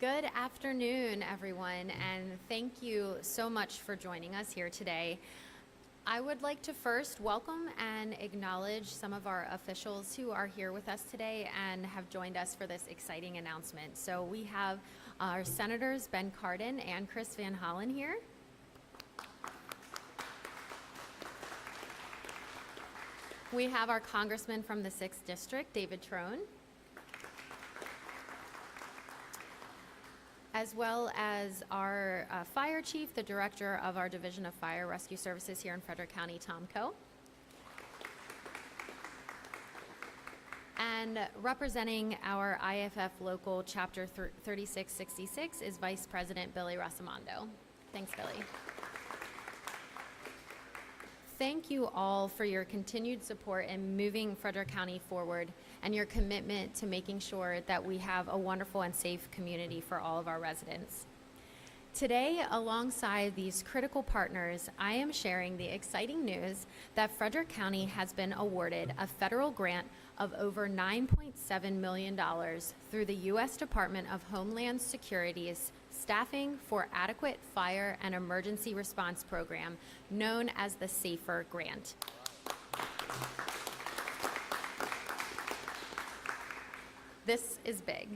Good afternoon, everyone, and thank you so much for joining us here today. I would like to first welcome and acknowledge some of our officials who are here with us today and have joined us for this exciting announcement. So we have our Senators Ben Cardin and Chris Van Hollen here. We have our Congressman from the 6th District, David Trone, as well as our Fire Chief, the Director of our Division of Fire Rescue Services here in Frederick County, Tom Coe. And representing our IFF Local Chapter 3666 is Vice President Billy Rosamondo. Thanks, Billy. Thank you all for your continued support in moving Frederick County forward and your commitment to making sure that we have a wonderful and safe community for all of our residents. Today, alongside these critical partners, I am sharing the exciting news that Frederick County has been awarded a federal grant of over $9.7 million through the U.S. Department of Homeland Security's Staffing for Adequate Fire and Emergency Response Program, known as the SAFER Grant. This is big.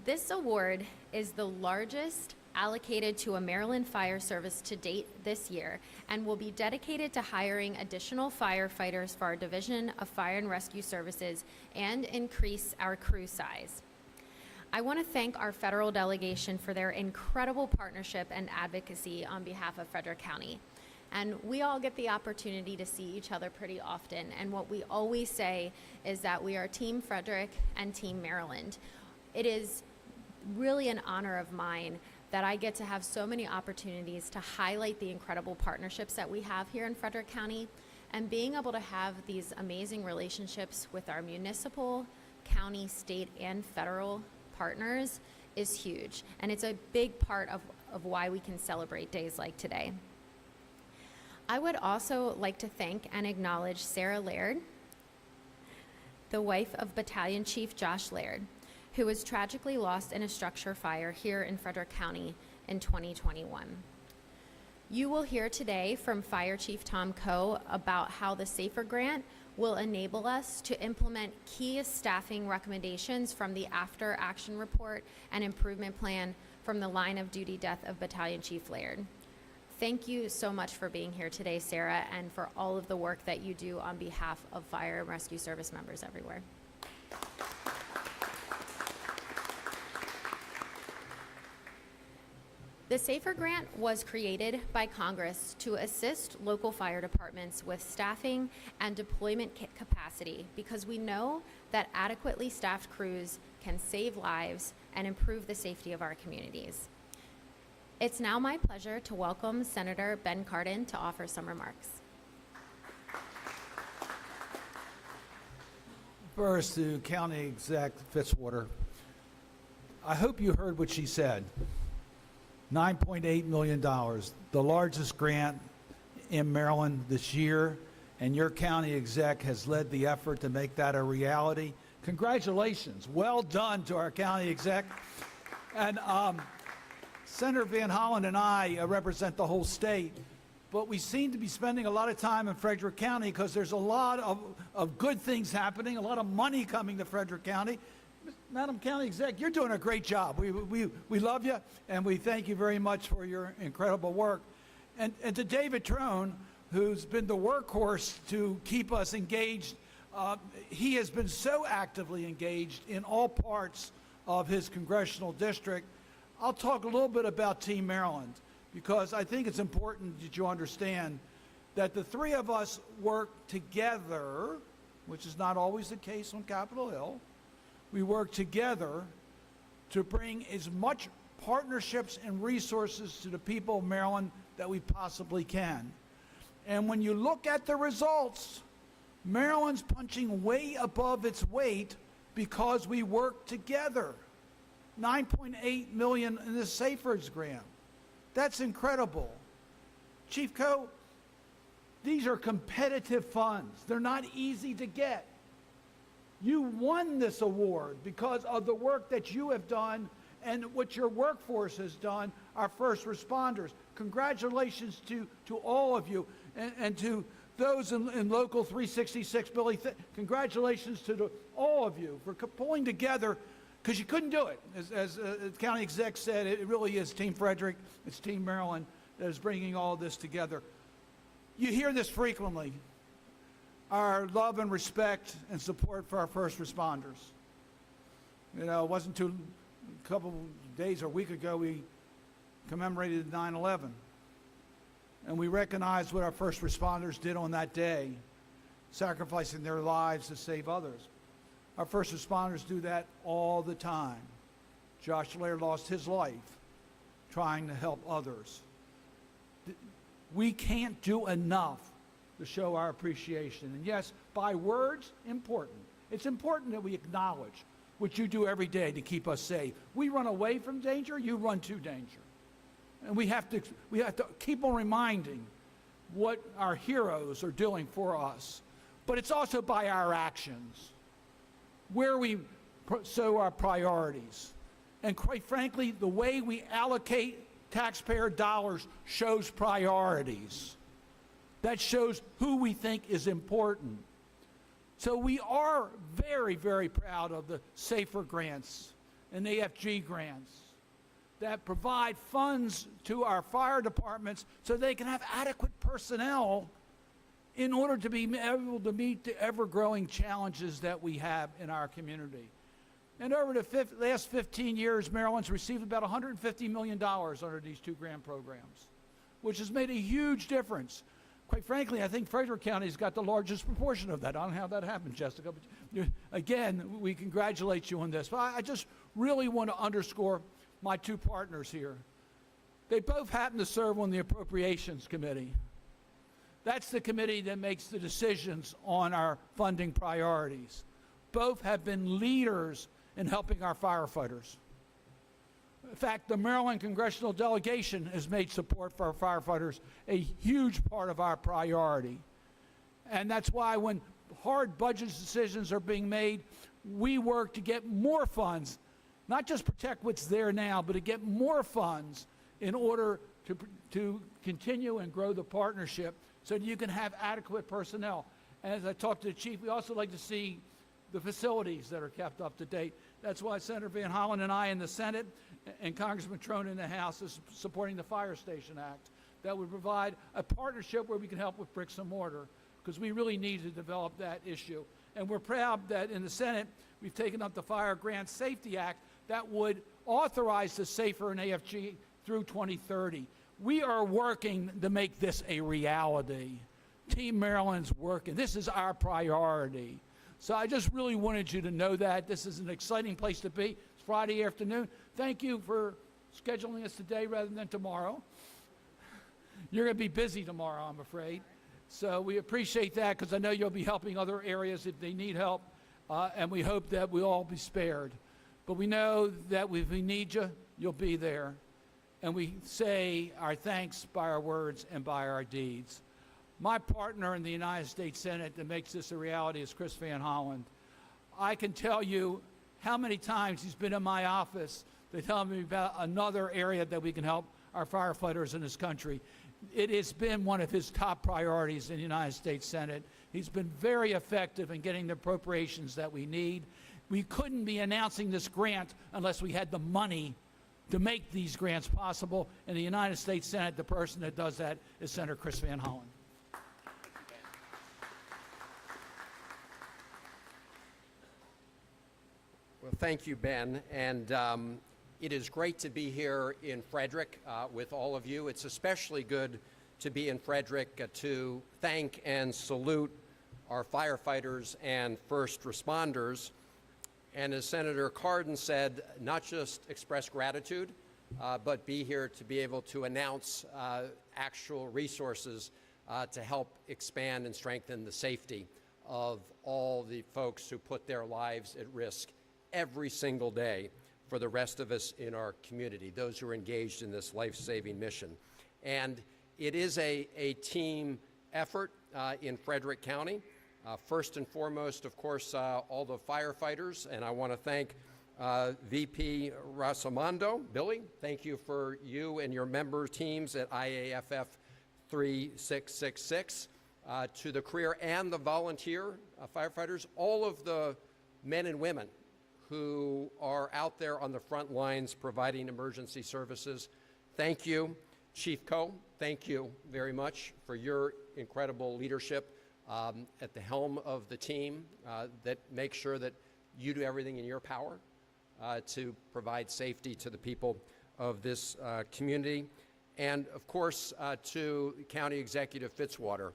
This award is the largest allocated to a Maryland fire service to date this year and will be dedicated to hiring additional firefighters for our Division of Fire and Rescue Services and increase our crew size. I want to thank our federal delegation for their incredible partnership and advocacy on behalf of Frederick County. And we all get the opportunity to see each other pretty often. And what we always say is that we are Team Frederick and Team Maryland. It is really an honor of mine that I get to have so many opportunities to highlight the incredible partnerships that we have here in Frederick County, and being able to have these amazing relationships with our municipal, county, state, and federal partners is huge. And it's a big part of why we can celebrate days like today. I would also like to thank and acknowledge Sarah Laird, the wife of Battalion Chief Josh Laird, who was tragically lost in a structure fire here in Frederick County in 2021. You will hear today from Fire Chief Tom Coe about how the SAFER Grant will enable us to implement key staffing recommendations from the After Action Report and Improvement Plan from the line of duty death of Battalion Chief Laird. Thank you so much for being here today, Sarah, and for all of the work that you do on behalf of fire and rescue service members everywhere. The SAFER Grant was created by Congress to assist local fire departments with staffing and deployment capacity, because we know that adequately staffed crews can save lives and improve the safety of our communities. It's now my pleasure to welcome Senator Ben Cardin to offer some remarks. First, to County Exec Fitzwater, I hope you heard what she said. $9.8 million, the largest grant in Maryland this year, and your county exec has led the effort to make that a reality. Congratulations. Well done to our county exec. And Senator Van Hollen and I represent the whole state, but we seem to be spending a lot of time in Frederick County because there's a lot of good things happening, a lot of money coming to Frederick County. Madam County Exec, you're doing a great job. We love you, and we thank you very much for your incredible work. And to David Trone, who's been the workhorse to keep us engaged, he has been so actively engaged in all parts of his congressional district. I'll talk a little bit about Team Maryland, because I think it's important that you understand that the three of us work together, which is not always the case on Capitol Hill. We work together to bring as much partnerships and resources to the people of Maryland that we possibly can. And when you look at the results, Maryland's punching way above its weight because we work together. $9.8 million in the SAFER's grant. That's incredible. Chief Coe, these are competitive funds. They're not easy to get. You won this award because of the work that you have done and what your workforce has done, our first responders. Congratulations to all of you, and to those in Local 366, Billy, congratulations to all of you for pulling together, because you couldn't do it. As the county exec said, it really is Team Frederick, it's Team Maryland that is bringing all this together. You hear this frequently, our love and respect and support for our first responders. You know, it wasn't too a couple days or a week ago we commemorated 9/11. And we recognized what our first responders did on that day, sacrificing their lives to save others. Our first responders do that all the time. Josh Lair lost his life trying to help others. We can't do enough to show our appreciation. And yes, by words, important. It's important that we acknowledge what you do every day to keep us safe. We run away from danger, you run to danger. And we have to keep on reminding what our heroes are doing for us. But it's also by our actions, where we sow our priorities. And quite frankly, the way we allocate taxpayer dollars shows priorities. That shows who we think is important. So we are very, very proud of the SAFER grants and AFG grants that provide funds to our fire departments so they can have adequate personnel in order to be able to meet the ever-growing challenges that we have in our community. And over the last 15 years, Maryland's received about $150 million under these two grant programs, which has made a huge difference. Quite frankly, I think Frederick County's got the largest proportion of that. I don't know how that happened, Jessica, but again, we congratulate you on this. But I just really want to underscore my two partners here. They both happen to serve on the Appropriations Committee. That's the committee that makes the decisions on our funding priorities. Both have been leaders in helping our firefighters. In fact, the Maryland congressional delegation has made support for our firefighters a huge part of our priority. And that's why when hard budget decisions are being made, we work to get more funds, not just protect what's there now, but to get more funds in order to continue and grow the partnership so that you can have adequate personnel. And as I talked to the chief, we also like to see the facilities that are kept up to date. That's why Senator Van Hollen and I in the Senate and Congressman Trone in the House is supporting the Fire Station Act that would provide a partnership where we can help with bricks and mortar, because we really need to develop that issue. And we're proud that in the Senate we've taken up the Fire Grant Safety Act that would authorize the SAFER and AFG through 2030. We are working to make this a reality. Team Maryland's working. This is our priority. So I just really wanted you to know that. This is an exciting place to be. It's Friday afternoon. Thank you for scheduling us today rather than tomorrow. You're going to be busy tomorrow, I'm afraid. So we appreciate that, because I know you'll be helping other areas if they need help, and we hope that we'll all be spared. But we know that if we need you, you'll be there. And we say our thanks by our words and by our deeds. My partner in the United States Senate that makes this a reality is Chris Van Hollen. I can tell you how many times he's been in my office to tell me about another area that we can help our firefighters in this country. It has been one of his top priorities in the United States Senate. He's been very effective in getting the appropriations that we need. We couldn't be announcing this grant unless we had the money to make these grants possible. In the United States Senate, the person that does that is Senator Chris Van Hollen. Well, thank you, Ben. And it is great to be here in Frederick with all of you. It's especially good to be in Frederick to thank and salute our firefighters and first responders. And as Senator Cardin said, not just express gratitude, but be here to be able to announce actual resources to help expand and strengthen the safety of all the folks who put their lives at risk every single day for the rest of us in our community, those who are engaged in this life-saving mission. And it is a team effort in Frederick County. First and foremost, of course, all the firefighters, and I want to thank VP Rasamando, Billy, thank you for you and your member teams at IAFF 3666. To the career and the volunteer firefighters, all of the men and women who are out there on the front lines providing emergency services, thank you. Chief Coe, thank you very much for your incredible leadership at the helm of the team that makes sure that you do everything in your power to provide safety to the people of this community. And of course, to County Executive Fitzwater,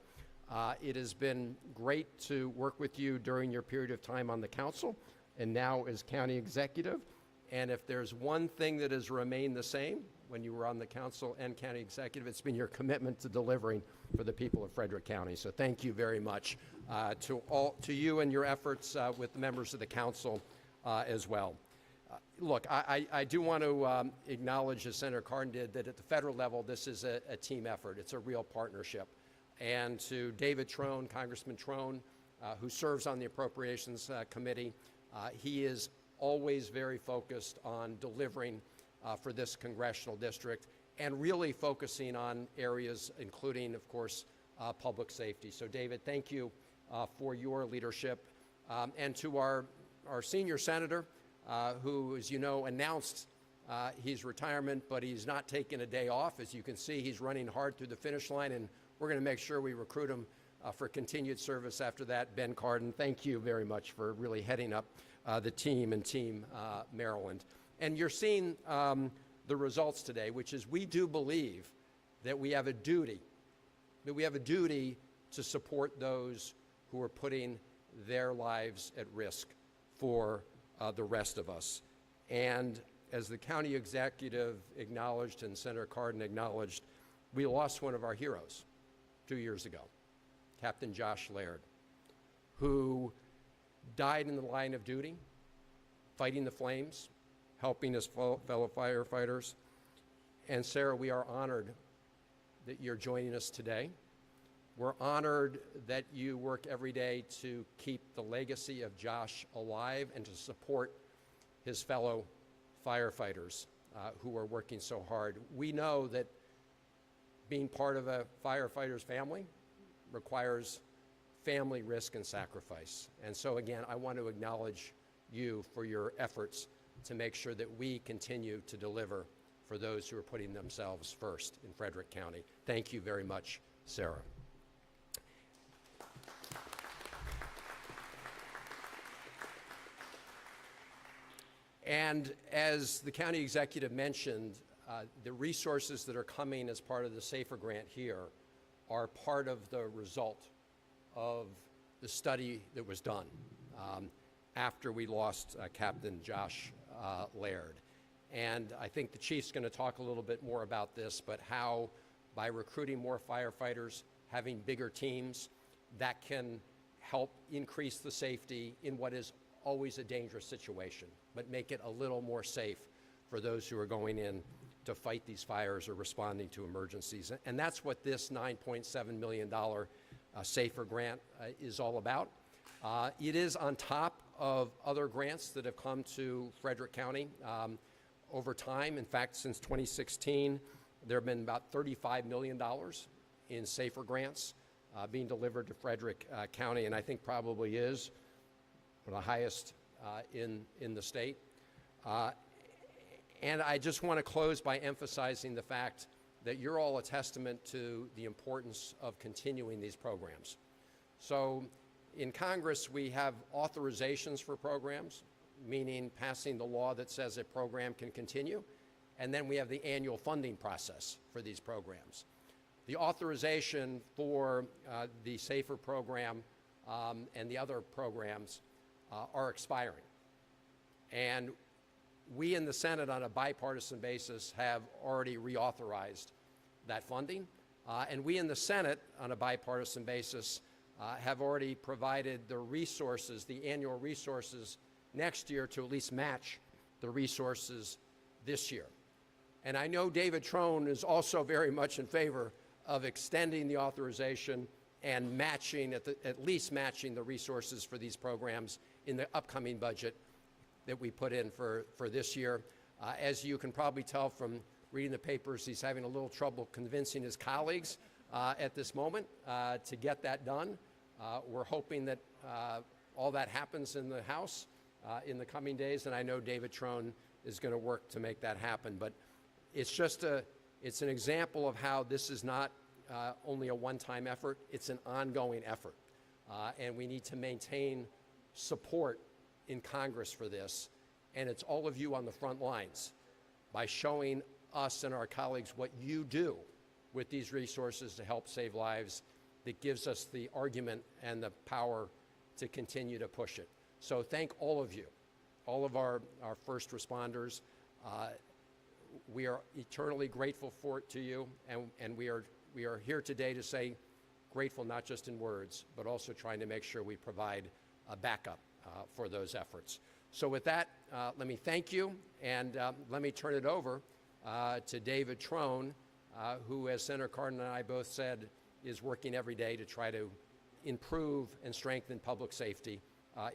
it has been great to work with you during your period of time on the council and now as county executive. And if there's one thing that has remained the same when you were on the council and county executive, it's been your commitment to delivering for the people of Frederick County. So thank you very much to you and your efforts with the members of the council as well. Look, I do want to acknowledge, as Senator Cardin did, that at the federal level, this is a team effort. It's a real partnership. And to David Trone, Congressman Trone, who serves on the Appropriations Committee, he is always very focused on delivering for this congressional district and really focusing on areas including, of course, public safety. So, David, thank you for your leadership. And to our senior senator, who, as you know, announced his retirement, but he's not taking a day off. As you can see, he's running hard through the finish line, and we're going to make sure we recruit him for continued service after that. Ben Cardin, thank you very much for really heading up the team and Team Maryland. And you're seeing the results today, which is we do believe that we have a duty, to support those who are putting their lives at risk for the rest of us. And as the county executive acknowledged and Senator Cardin acknowledged, we lost one of our heroes 2 years ago, Captain Josh Laird, who died in the line of duty, fighting the flames, helping his fellow firefighters. And Sarah, we are honored that you're joining us today. We're honored that you work every day to keep the legacy of Josh alive and to support his fellow firefighters who are working so hard. We know that being part of a firefighter's family requires family risk and sacrifice. And so again, I want to acknowledge you for your efforts to make sure that we continue to deliver for those who are putting themselves first in Frederick County. Thank you very much, Sarah. And as the county executive mentioned, the resources that are coming as part of the SAFER grant here are part of the result of the study that was done after we lost Captain Josh Laird. And I think the chief's going to talk a little bit more about this, but how by recruiting more firefighters, having bigger teams, that can help increase the safety in what is always a dangerous situation, but make it a little more safe for those who are going in to fight these fires or responding to emergencies. And that's what this $9.7 million SAFER grant is all about. It is on top of other grants that have come to Frederick County over time. In fact, since 2016, there have been about $35 million in SAFER grants being delivered to Frederick County, and I think probably is one of the highest in the state. And I just want to close by emphasizing the fact that you're all a testament to the importance of continuing these programs. So in Congress, we have authorizations for programs, meaning passing the law that says a program can continue, and then we have the annual funding process for these programs. The authorization for the SAFER program and the other programs are expiring. And we in the Senate, on a bipartisan basis, have already reauthorized that funding. And we in the Senate, on a bipartisan basis, have already provided the resources, the annual resources next year to at least match the resources this year. And I know David Trone is also very much in favor of extending the authorization and matching, at least matching the resources for these programs in the upcoming budget that we put in for this year. As you can probably tell from reading the papers, he's having a little trouble convincing his colleagues at this moment to get that done. We're hoping that all that happens in the House in the coming days, and I know David Trone is going to work to make that happen. But it's it's an example of how this is not only a one-time effort, it's an ongoing effort. And we need to maintain support in Congress for this. And it's all of you on the front lines by showing us and our colleagues what you do with these resources to help save lives that gives us the argument and the power to continue to push it. So thank all of you, all of our first responders. We are eternally grateful to you, and we are here today to say grateful not just in words, but also trying to make sure we provide a backup for those efforts. So with that, let me thank you, and let me turn it over to David Trone, who, as Senator Cardin and I both said, is working every day to try to improve and strengthen public safety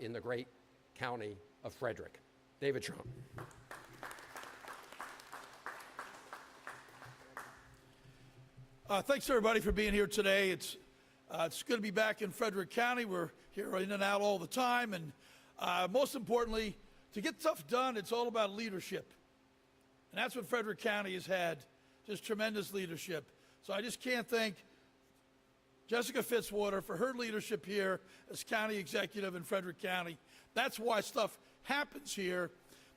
in the great county of Frederick. David Trone. Thanks, everybody, for being here today. It's good to be back in Frederick County. We're here in and out all the time, and most importantly, to get stuff done, it's all about leadership. And that's what Frederick County has had, just tremendous leadership. So I just can't thank Jessica Fitzwater for her leadership here as county executive in Frederick County. That's why stuff happens here.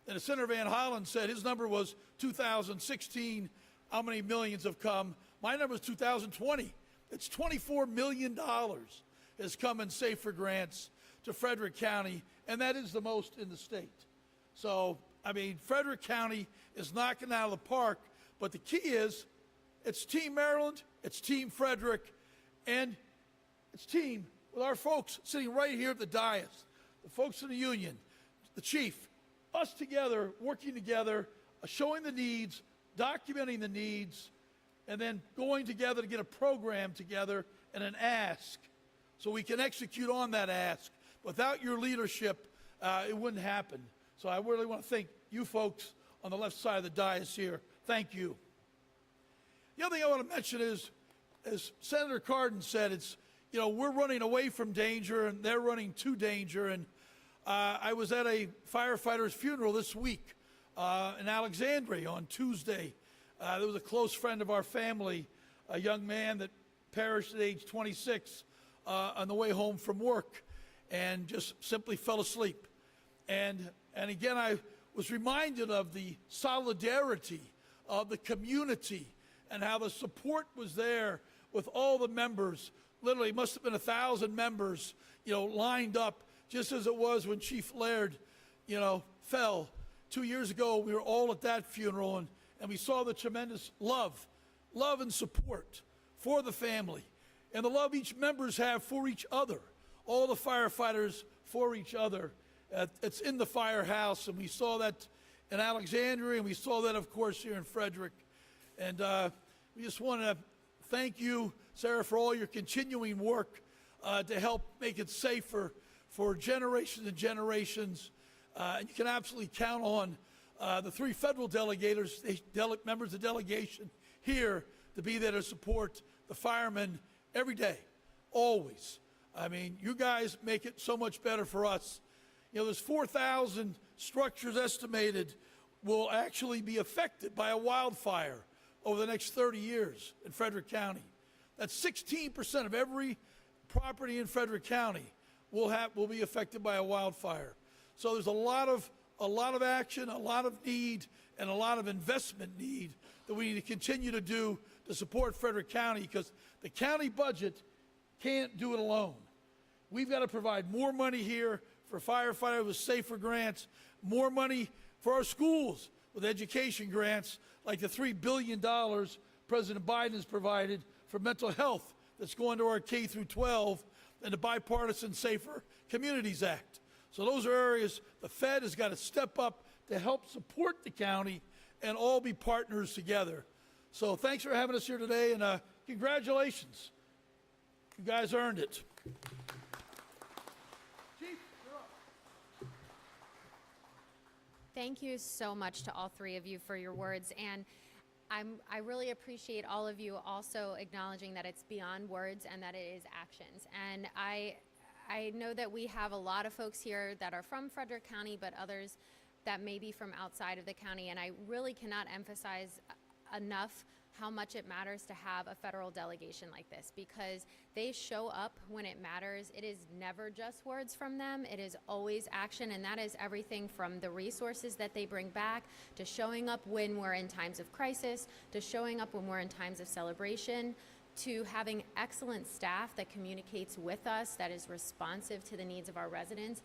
And as Senator Van Hollen said, his number was 2016, how many millions have come. My number is 2020. It's $24 million has come in SAFER grants to Frederick County, and that is the most in the state. So, I mean, Frederick County is knocking out of the park, but the key is it's Team Maryland, it's Team Frederick, and it's team with our folks sitting right here at the dais, the folks in the union, the chief, us together, working together, showing the needs, documenting the needs, and then going together to get a program together and an ask so we can execute on that ask. Without your leadership, it wouldn't happen. So I really want to thank you folks on the left side of the dais here. Thank you. The other thing I want to mention is, as Senator Cardin said, it's, you know, we're running away from danger and they're running to danger. And I was at a firefighter's funeral this week in Alexandria on Tuesday. There was a close friend of our family, a young man that perished at age 26 on the way home from work and just simply fell asleep. And again, I was reminded of the solidarity of the community and how the support was there with all the members. Literally, it must have been 1,000 members, you know, lined up, just as it was when Chief Laird, you know, fell. 2 years ago, we were all at that funeral, and we saw the tremendous love and support for the family, and the love each members have for each other, all the firefighters for each other. It's in the firehouse, and we saw that in Alexandria, and we saw that, of course, here in Frederick. And we just want to thank you, Sarah, for all your continuing work to help make it safer for generations and generations. And you can absolutely count on the three federal members of the delegation here to be there to support the firemen every day, always. I mean, you guys make it so much better for us. You know, there's 4,000 structures estimated will actually be affected by a wildfire over the next 30 years in Frederick County. That's 16% of every property in Frederick County will be affected by a wildfire. So there's a lot of action, a lot of need, and a lot of investment need that we need to continue to do to support Frederick County, because the county budget can't do it alone. We've got to provide more money here for firefighters with SAFER grants, more money for our schools with education grants, like the $3 billion President Biden has provided for mental health that's going to our K through 12, and the bipartisan Safer Communities Act. So those are areas the Fed has got to step up to help support the county and all be partners together. So thanks for having us here today, and congratulations. You guys earned it. Chief, you're up. Thank you so much to all three of you for your words. And I really appreciate all of you also acknowledging that it's beyond words and that it is actions. And I know that we have a lot of folks here that are from Frederick County, but others that may be from outside of the county. And I really cannot emphasize enough how much it matters to have a federal delegation like this, because they show up when it matters. It is never just words from them. It is always action, and that is everything from the resources that they bring back to showing up when we're in times of crisis, to showing up when we're in times of celebration, to having excellent staff that communicates with us, that is responsive to the needs of our residents.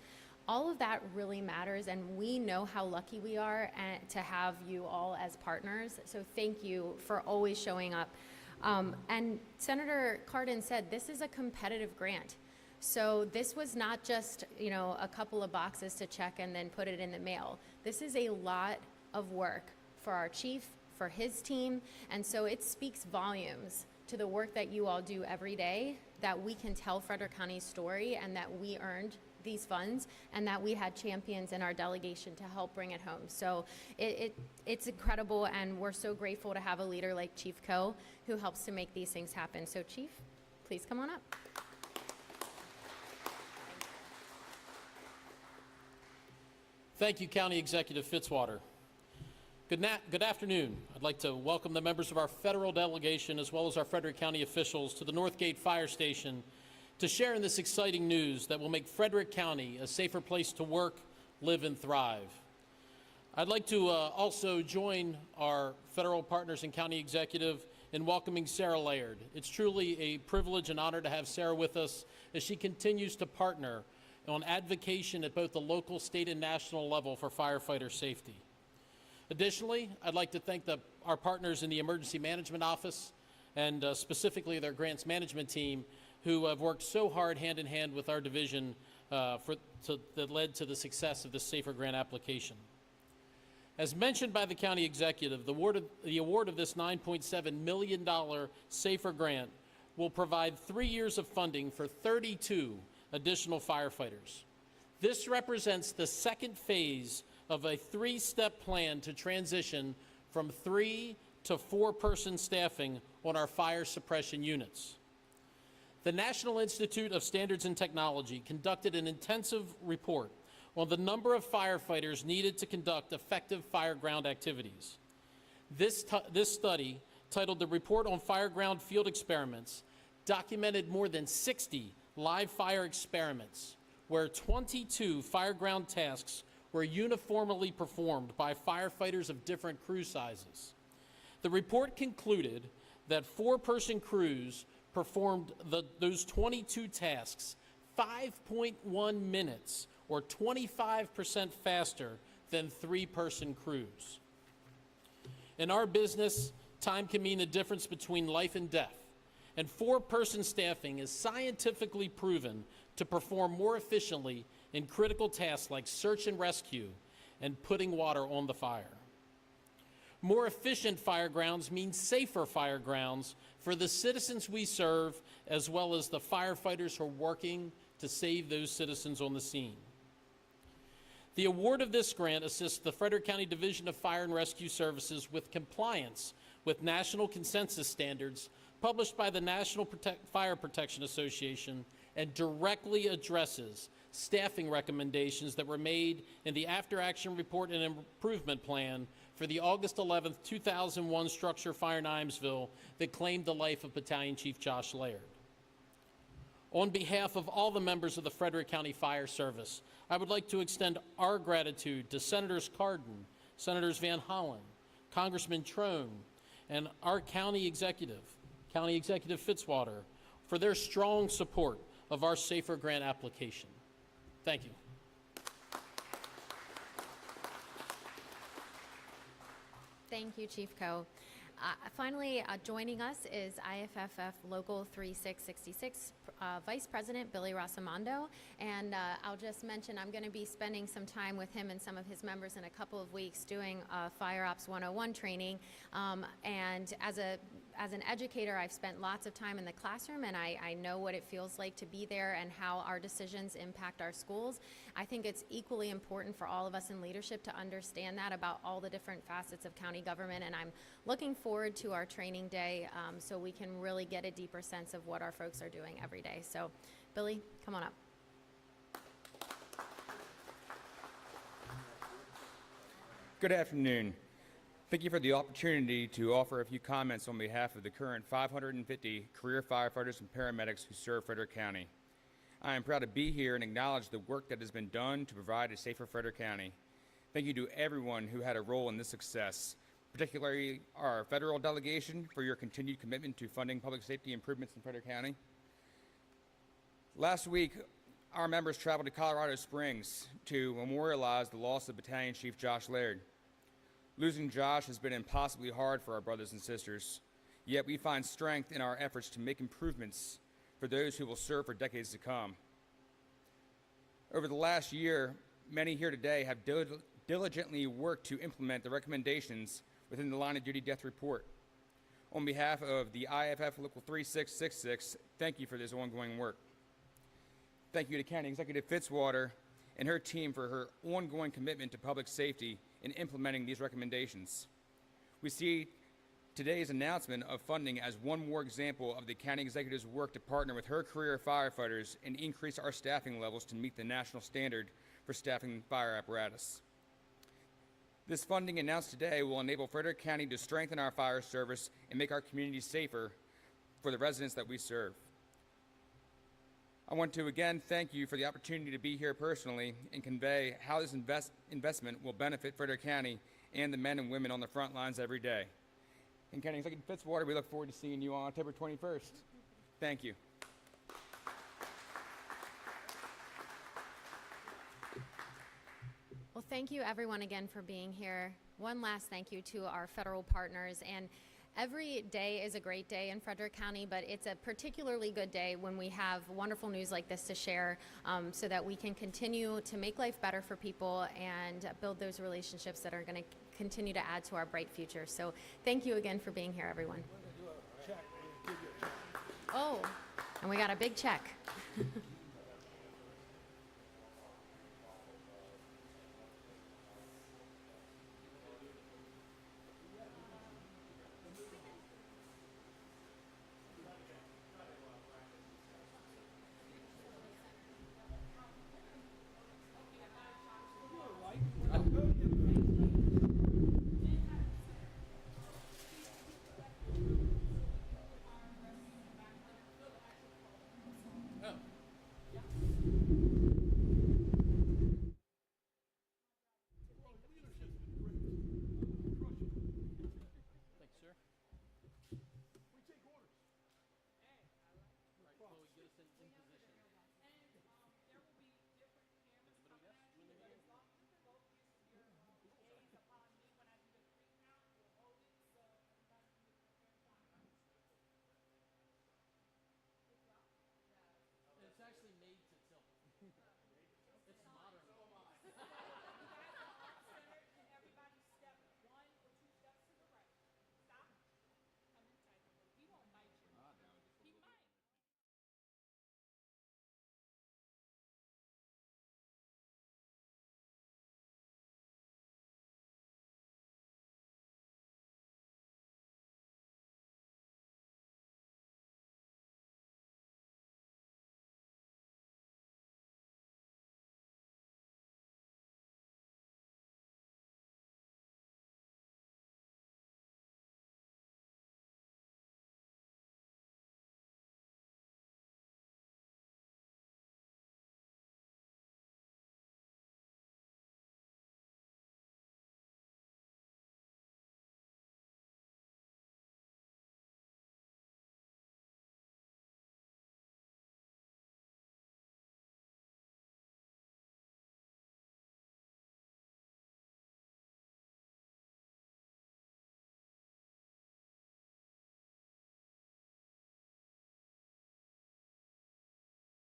All of that really matters, and we know how lucky we are to have you all as partners. So thank you for always showing up. And Senator Cardin said this is a competitive grant. So this was not just, a couple of boxes to check and then put it in the mail. This is a lot of work for our chief, for his team, and so it speaks volumes to the work that you all do every day, that we can tell Frederick County's story and that we earned these funds and that we had champions in our delegation to help bring it home. So it's incredible, and we're so grateful to have a leader like Chief Coe who helps to make these things happen. So Chief, please come on up. Thank you, County Executive Fitzwater. Good afternoon. I'd like to welcome the members of our federal delegation as well as our Frederick County officials to the Northgate Fire Station to share in this exciting news that will make Frederick County a safer place to work, live, and thrive. I'd like to also join our federal partners and county executive in welcoming Sarah Laird. It's truly a privilege and honor to have Sarah with us as she continues to partner on advocacy at both the local, state, and national level for firefighter safety. Additionally, I'd like to thank our partners in the Emergency Management Office and specifically their grants management team, who have worked so hard hand in hand with our division that led to the success of this SAFER grant application. As mentioned by the county executive, the award of this $9.7 million SAFER grant will provide 3 years of funding for 32 additional firefighters. This represents the second phase of a 3-step plan to transition from 3 to 4-person staffing on our fire suppression units. The National Institute of Standards and Technology conducted an intensive report on the number of firefighters needed to conduct effective fireground activities. This study, titled the Report on Fireground Field Experiments, documented more than 60 live fire experiments where 22 fireground tasks were uniformly performed by firefighters of different crew sizes. The report concluded that 4-person crews performed those 22 tasks 5.1 minutes, or 25% faster than 3-person crews. In our business, time can mean the difference between life and death, and 4-person staffing is scientifically proven to perform more efficiently in critical tasks like search and rescue and putting water on the fire. More efficient firegrounds mean safer firegrounds for the citizens we serve, as well as the firefighters who are working to save those citizens on the scene. The award of this grant assists the Frederick County Division of Fire and Rescue Services with compliance with national consensus standards published by the National Fire Protection Association and directly addresses staffing recommendations that were made in the after-action report and improvement plan for the August 11, 2001 structure fire in Imesville that claimed the life of Battalion Chief Josh Laird. On behalf of all the members of the Frederick County Fire Service, I would like to extend our gratitude to Senators Cardin, Senators Van Hollen, Congressman Trone, and our County Executive Fitzwater, for their strong support of our SAFER grant application. Thank you. Thank you, Chief Coe. Finally, joining us is IFFF Local 3666 Vice President Billy Rossamondo, and I'll just mention I'm going to be spending some time with him and some of his members in a couple of weeks doing Fire Ops 101 training, and as an educator, I've spent lots of time in the classroom, and I know what it feels like to be there and how our decisions impact our schools. I think it's equally important for all of us in leadership to understand that about all the different facets of county government, and I'm looking forward to our training day so we can really get a deeper sense of what our folks are doing every day. So, Billy, come on up. Good afternoon. Thank you for the opportunity to offer a few comments on behalf of the current 550 career firefighters and paramedics who serve Frederick County. I am proud to be here and acknowledge the work that has been done to provide a safer Frederick County. Thank you to everyone who had a role in this success, particularly our federal delegation for your continued commitment to funding public safety improvements in Frederick County. Last week, our members traveled to Colorado Springs to memorialize the loss of Battalion Chief Josh Laird. Losing Josh has been impossibly hard for our brothers and sisters, yet we find strength in our efforts to make improvements for those who will serve for decades to come. Over the last year, many here today have diligently worked to implement the recommendations within the Line of Duty Death Report. On behalf of the IFF Local 3666, thank you for this ongoing work. Thank you to County Executive Fitzwater and her team for her ongoing commitment to public safety in implementing these recommendations. We see today's announcement of funding as one more example of the county executive's work to partner with her career firefighters and increase our staffing levels to meet the national standard for staffing fire apparatus. This funding announced today will enable Frederick County to strengthen our fire service and make our communities safer for the residents that we serve. I want to again thank you for the opportunity to be here personally and convey how this investment will benefit Frederick County and the men and women on the front lines every day. And County Executive Fitzwater, we look forward to seeing you on October 21st. Thank you. Well, thank you everyone again for being here. One last thank you to our federal partners. And every day is a great day in Frederick County, but it's a particularly good day when we have wonderful news like this to share so that we can continue to make life better for people and build those relationships that are going to continue to add to our bright future. So thank you again for being here, everyone. Oh, and we got a big check.